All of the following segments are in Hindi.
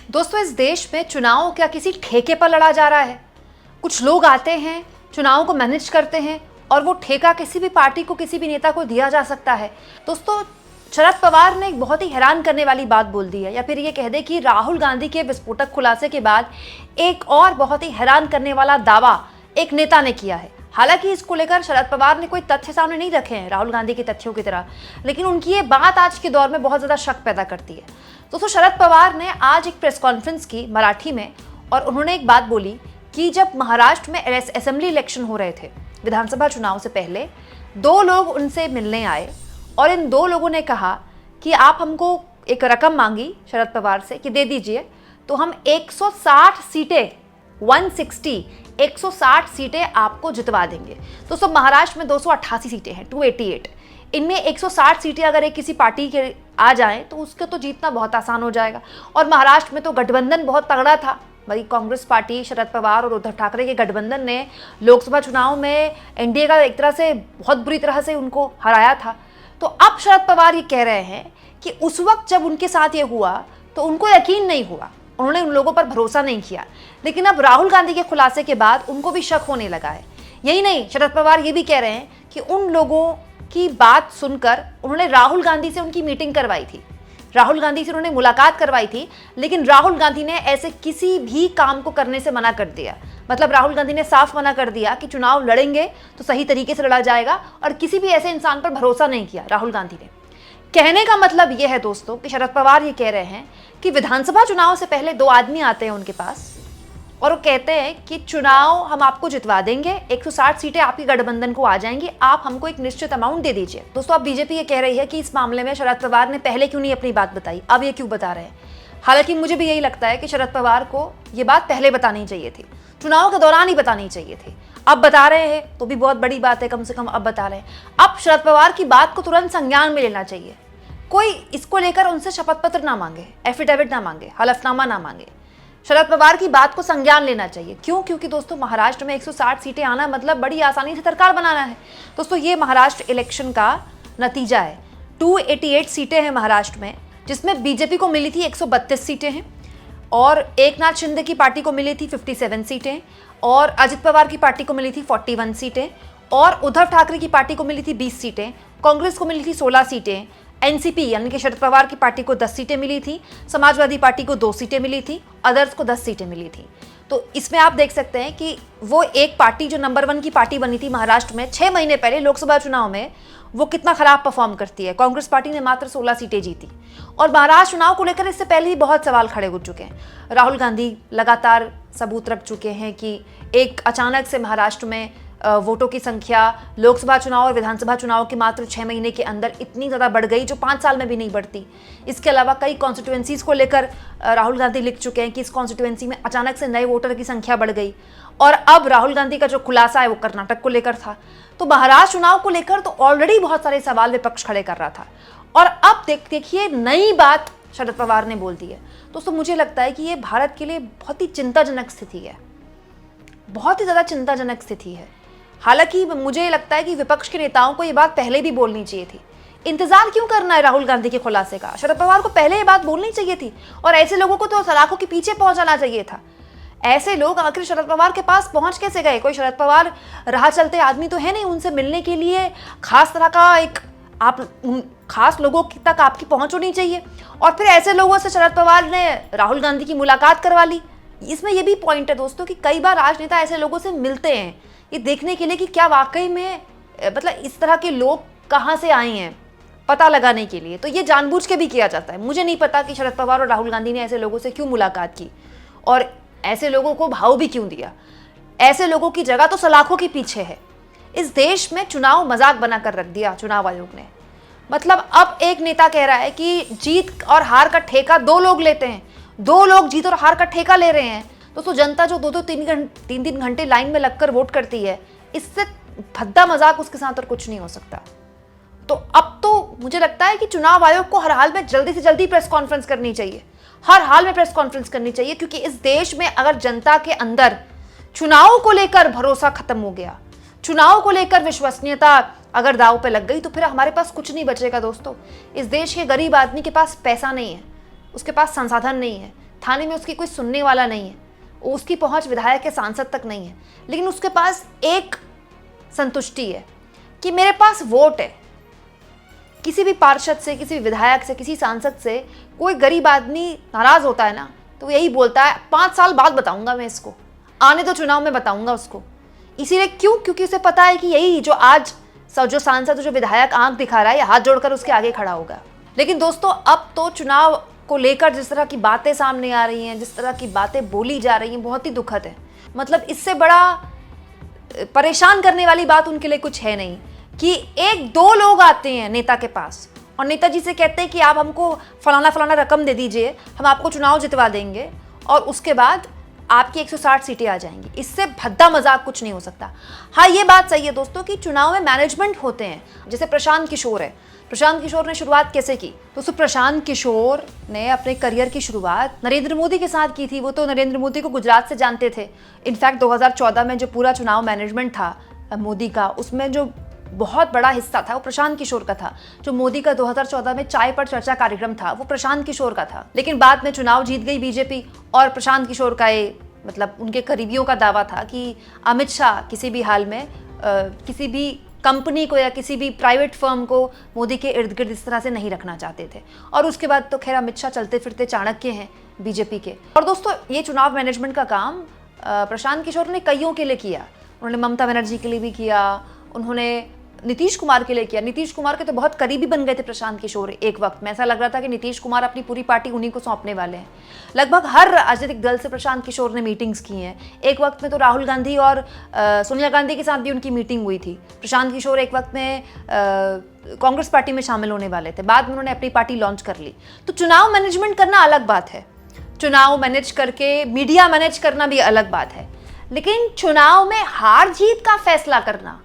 दोस्तों, इस देश में चुनाव क्या किसी ठेके पर लड़ा जा रहा है? कुछ लोग आते हैं, चुनाव को मैनेज करते हैं और वो ठेका किसी भी पार्टी को, किसी भी नेता को दिया जा सकता है। दोस्तों, शरद पवार ने एक बहुत ही हैरान करने वाली बात बोल दी है, या फिर ये कह दे कि राहुल गांधी के विस्फोटक खुलासे के बाद एक और बहुत ही हैरान करने वाला दावा एक नेता ने किया है। हालांकि इसको लेकर शरद पवार ने कोई तथ्य सामने नहीं रखे हैं राहुल गांधी के तथ्यों की तरह, लेकिन उनकी ये बात आज के दौर में बहुत ज़्यादा शक पैदा करती है। दोस्तों, शरद पवार ने आज एक प्रेस कॉन्फ्रेंस की मराठी में और उन्होंने एक बात बोली कि जब महाराष्ट्र में असेंबली इलेक्शन हो रहे थे, विधानसभा चुनाव से पहले, दो लोग उनसे मिलने आए और इन दो लोगों ने कहा कि आप हमको एक रकम मांगी शरद पवार से कि दे दीजिए तो हम 160 सीटें 160 सीटें आपको जितवा देंगे। दोस्तों, महाराष्ट्र में 288 सीटें हैं, 288। इनमें 160 सीटें अगर एक किसी पार्टी के आ जाएं तो उसके तो जीतना बहुत आसान हो जाएगा। और महाराष्ट्र में तो गठबंधन बहुत तगड़ा था, भाई कांग्रेस पार्टी, शरद पवार और उद्धव ठाकरे के गठबंधन ने लोकसभा चुनाव में एनडीए का एक तरह से बहुत बुरी तरह से उनको हराया था। तो अब शरद पवार ये कह रहे हैं कि उस वक्त जब उनके साथ ये हुआ तो उनको यकीन नहीं हुआ, उन्होंने उन लोगों पर भरोसा नहीं किया, लेकिन अब राहुल गांधी के खुलासे के बाद उनको भी शक होने लगा है। यही नहीं, शरद पवार ये भी कह रहे हैं कि उन लोगों की बात सुनकर उन्होंने राहुल गांधी से उनकी मीटिंग करवाई थी, राहुल गांधी से उन्होंने मुलाकात करवाई थी, लेकिन राहुल गांधी ने ऐसे किसी भी काम को करने से मना कर दिया। मतलब राहुल गांधी ने साफ मना कर दिया कि चुनाव लड़ेंगे तो सही तरीके से लड़ा जाएगा, और किसी भी ऐसे इंसान पर भरोसा नहीं किया राहुल गांधी ने। कहने का मतलब यह है दोस्तों कि शरद पवार ये कह रहे हैं कि विधानसभा चुनाव से पहले दो आदमी आते हैं उनके पास और वो कहते हैं कि चुनाव हम आपको जितवा देंगे, 160 सीटें आपकी गठबंधन को आ जाएंगी, आप हमको एक निश्चित अमाउंट दे दीजिए। दोस्तों, अब बीजेपी ये कह रही है कि इस मामले में शरद पवार ने पहले क्यों नहीं अपनी बात बताई, अब ये क्यों बता रहे हैं। हालांकि मुझे भी यही लगता है कि शरद पवार को ये बात पहले बतानी चाहिए थी, चुनाव के दौरान ही बतानी चाहिए थी। अब बता रहे हैं तो भी बहुत बड़ी बात है, कम से कम अब बता रहे हैं। अब शरद पवार की बात को तुरंत संज्ञान में लेना चाहिए, कोई इसको लेकर उनसे शपथ पत्र ना मांगे, एफिडेविट ना मांगे, हलफनामा ना मांगे। शरद पवार की बात को संज्ञान लेना चाहिए। क्यों? क्योंकि दोस्तों, महाराष्ट्र में 160 सीटें आना मतलब बड़ी आसानी से सरकार बनाना है। दोस्तों, ये महाराष्ट्र इलेक्शन का नतीजा है। 288 सीटें हैं महाराष्ट्र में, जिसमें बीजेपी को मिली थी 132 सीटें हैं, और एकनाथ शिंदे की पार्टी को मिली थी 57 सीटें, और अजित पवार की पार्टी को मिली थी 41 सीटें, और उद्धव ठाकरे की पार्टी को मिली थी 20 सीटें, कांग्रेस को मिली थी 16 सीटें, एनसीपी यानी कि शरद पवार की पार्टी को 10 सीटें मिली थी, समाजवादी पार्टी को 2 सीटें मिली थी, अदर्स को 10 सीटें मिली थी। तो इसमें आप देख सकते हैं कि वो एक पार्टी जो नंबर 1 की पार्टी बनी थी महाराष्ट्र में 6 महीने पहले लोकसभा चुनाव में, वो कितना खराब परफॉर्म करती है। कांग्रेस पार्टी ने मात्र 16 सीटें जीती। और महाराष्ट्र चुनाव को लेकर इससे पहले ही बहुत सवाल खड़े हो चुके हैं। राहुल गांधी लगातार सबूत रख चुके हैं कि एक अचानक से महाराष्ट्र में वोटों की संख्या लोकसभा चुनाव और विधानसभा चुनाव के मात्र 6 महीने के अंदर इतनी ज़्यादा बढ़ गई जो 5 साल में भी नहीं बढ़ती। इसके अलावा कई कॉन्स्टिट्यूएंसीज़ को लेकर राहुल गांधी लिख चुके हैं कि इस कॉन्स्टिट्यूएंसी में अचानक से नए वोटर की संख्या बढ़ गई। और अब राहुल गांधी का जो खुलासा है वो कर्नाटक को लेकर था। तो महाराष्ट्र चुनाव को लेकर तो ऑलरेडी बहुत सारे सवाल विपक्ष खड़े कर रहा था, और अब देखिए नई बात शरद पवार ने बोल दी है। दोस्तों, मुझे लगता है कि ये भारत के लिए बहुत ही चिंताजनक स्थिति है, बहुत ही ज़्यादा चिंताजनक स्थिति है। हालांकि मुझे लगता है कि विपक्ष के नेताओं को ये बात पहले भी बोलनी चाहिए थी। इंतजार क्यों करना है राहुल गांधी के खुलासे का? शरद पवार को पहले ये बात बोलनी चाहिए थी, और ऐसे लोगों को तो सलाखों के पीछे पहुंचाना चाहिए था। ऐसे लोग आखिर शरद पवार के पास पहुंच कैसे गए? कोई शरद पवार राह चलते आदमी तो है नहीं, उनसे मिलने के लिए खास तरह का एक खास लोगों तक आपकी पहुंच होनी चाहिए। और फिर ऐसे लोगों से शरद पवार ने राहुल गांधी की मुलाकात करवा ली। इसमें यह भी पॉइंट है दोस्तों कि कई बार राजनेता ऐसे लोगों से मिलते हैं ये देखने के लिए कि क्या वाकई में मतलब इस तरह के लोग कहाँ से आए हैं, पता लगाने के लिए। तो ये जानबूझ के भी किया जाता है। मुझे नहीं पता कि शरद पवार और राहुल गांधी ने ऐसे लोगों से क्यों मुलाकात की और ऐसे लोगों को भाव भी क्यों दिया। ऐसे लोगों की जगह तो सलाखों के पीछे है। इस देश में चुनाव मजाक बनाकर रख दिया चुनाव आयोग ने। मतलब अब एक नेता कह रहा है कि जीत और हार का ठेका 2 लोग लेते हैं, 2 लोग जीत और हार का ठेका ले रहे हैं। दोस्तों, जनता जो 2-3 घंटे लाइन में लगकर वोट करती है, इससे भद्दा मजाक उसके साथ और कुछ नहीं हो सकता। तो अब तो मुझे लगता है कि चुनाव आयोग को हर हाल में जल्दी से जल्दी प्रेस कॉन्फ्रेंस करनी चाहिए, हर हाल में प्रेस कॉन्फ्रेंस करनी चाहिए, क्योंकि इस देश में अगर जनता के अंदर चुनाव को लेकर भरोसा खत्म हो गया, चुनाव को लेकर विश्वसनीयता अगर दांव पे लग गई, तो फिर हमारे पास कुछ नहीं बचेगा दोस्तों। इस देश के गरीब आदमी के पास पैसा नहीं है, उसके पास संसाधन नहीं है, थाने में उसकी कोई सुनने वाला नहीं है, उसकी पहुंच विधायक के सांसद तक नहीं है, लेकिन उसके पास एक संतुष्टि है कि मेरे पास वोट है। किसी भी पार्षद से, किसी भी विधायक से, किसी सांसद से कोई गरीब आदमी नाराज होता है ना, तो वो यही बोलता है 5 साल बाद बताऊंगा मैं इसको, आने तो चुनाव में बताऊंगा उसको। इसीलिए क्योंकि उसे पता है कि यही जो आज जो सांसद, जो विधायक आंख दिखा रहा है, हाथ जोड़कर उसके आगे खड़ा होगा। लेकिन दोस्तों, अब तो चुनाव को लेकर जिस तरह की बातें सामने आ रही हैं, जिस तरह की बातें बोली जा रही हैं, बहुत ही दुखद है। मतलब इससे बड़ा परेशान करने वाली बात उनके लिए कुछ है नहीं कि 1-2 लोग आते हैं नेता के पास और नेताजी से कहते हैं कि आप हमको फलाना फलाना रकम दे दीजिए, हम आपको चुनाव जितवा देंगे और उसके बाद आपकी 160 सीटें आ जाएंगी। इससे भद्दा मजाक कुछ नहीं हो सकता। हाँ, ये बात सही है दोस्तों कि चुनाव में मैनेजमेंट होते हैं। जैसे प्रशांत किशोर है, प्रशांत किशोर ने शुरुआत कैसे की? दोस्तों, प्रशांत किशोर ने अपने करियर की शुरुआत नरेंद्र मोदी के साथ की थी। वो तो नरेंद्र मोदी को गुजरात से जानते थे। इनफैक्ट 2014 में जो पूरा चुनाव मैनेजमेंट था मोदी का, उसमें जो बहुत बड़ा हिस्सा था वो प्रशांत किशोर का था। जो मोदी का 2014 में चाय पर चर्चा कार्यक्रम था वो प्रशांत किशोर का था। लेकिन बाद में चुनाव जीत गई बीजेपी और प्रशांत किशोर का मतलब उनके करीबियों का दावा था कि अमित शाह किसी भी हाल में किसी भी कंपनी को या किसी भी प्राइवेट फर्म को मोदी के इर्द गिर्द इस तरह से नहीं रखना चाहते थे। और उसके बाद तो खैर अमित शाह चलते फिरते चाणक्य हैं बीजेपी के। और दोस्तों, ये चुनाव मैनेजमेंट का काम प्रशांत किशोर ने कईयों के लिए किया। उन्होंने ममता बनर्जी के लिए भी किया, उन्होंने नीतीश कुमार के लिए किया। नीतीश कुमार के तो बहुत करीबी बन गए थे प्रशांत किशोर। एक वक्त में ऐसा लग रहा था कि नीतीश कुमार अपनी पूरी पार्टी उन्हीं को सौंपने वाले हैं। लगभग हर राजनीतिक दल से प्रशांत किशोर ने मीटिंग्स की हैं। एक वक्त में तो राहुल गांधी और सोनिया गांधी के साथ भी उनकी मीटिंग हुई थी। प्रशांत किशोर एक वक्त में कांग्रेस पार्टी में शामिल होने वाले थे, बाद में उन्होंने अपनी पार्टी लॉन्च कर ली। तो चुनाव मैनेजमेंट करना अलग बात है, चुनाव मैनेज करके मीडिया मैनेज करना भी अलग बात है, लेकिन चुनाव में हार जीत का फैसला करना,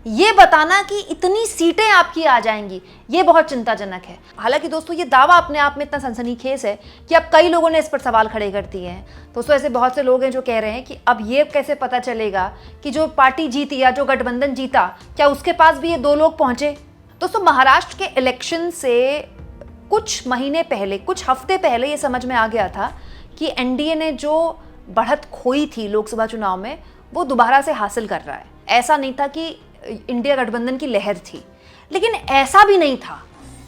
ये बताना कि इतनी सीटें आपकी आ जाएंगी, ये बहुत चिंताजनक है। हालांकि दोस्तों, ये दावा अपने आप में इतना सनसनीखेज है कि अब कई लोगों ने इस पर सवाल खड़े कर दिए हैं। दोस्तों, ऐसे बहुत से लोग हैं जो कह रहे हैं कि अब ये कैसे पता चलेगा कि जो पार्टी जीती या जो गठबंधन जीता, क्या उसके पास भी ये 2 लोग पहुंचे? दोस्तों, महाराष्ट्र के इलेक्शन से कुछ महीने पहले, कुछ हफ्ते पहले ये समझ में आ गया था कि एनडीए ने जो बढ़त खोई थी लोकसभा चुनाव में, वो दोबारा से हासिल कर रहा है। ऐसा नहीं था कि इंडिया गठबंधन की लहर थी, लेकिन ऐसा भी नहीं था,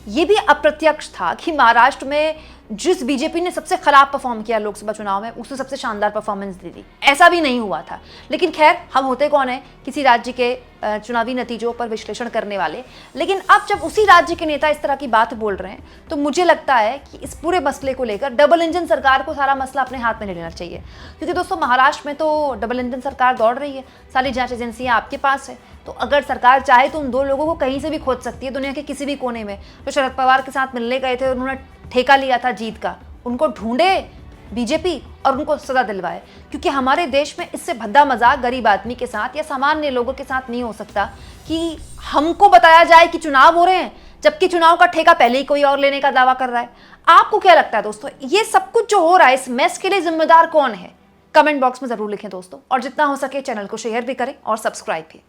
ये भी अप्रत्यक्ष था कि महाराष्ट्र में जिस बीजेपी ने सबसे खराब परफॉर्म किया लोकसभा चुनाव में, उसने सबसे शानदार परफॉर्मेंस दी थी। ऐसा भी नहीं हुआ था। लेकिन खैर, हम होते कौन है किसी राज्य के चुनावी नतीजों पर विश्लेषण करने वाले। लेकिन अब जब उसी राज्य के नेता इस तरह की बात बोल रहे हैं, तो मुझे लगता है कि इस पूरे मसले को लेकर डबल इंजन सरकार को सारा मसला अपने हाथ में ले लेना चाहिए। क्योंकि दोस्तों, महाराष्ट्र में तो डबल इंजन सरकार दौड़ रही है, सारी जांच एजेंसियां आपके पास है। तो अगर सरकार चाहे तो उन 2 लोगों को कहीं से भी खोज सकती है, दुनिया के किसी भी कोने में। जो शरद पवार के साथ मिलने गए थे, उन्होंने ठेका लिया था जीत का, उनको ढूंढे बीजेपी और उनको सजा दिलवाए। क्योंकि हमारे देश में इससे भद्दा मजाक गरीब आदमी के साथ या सामान्य लोगों के साथ नहीं हो सकता कि हमको बताया जाए कि चुनाव हो रहे हैं, जबकि चुनाव का ठेका पहले ही कोई और लेने का दावा कर रहा है। आपको क्या लगता है दोस्तों, ये सब कुछ जो हो रहा है, इस मेस के लिए जिम्मेदार कौन है? कमेंट बॉक्स में जरूर लिखें दोस्तों, और जितना हो सके चैनल को शेयर भी करें और सब्सक्राइब भी।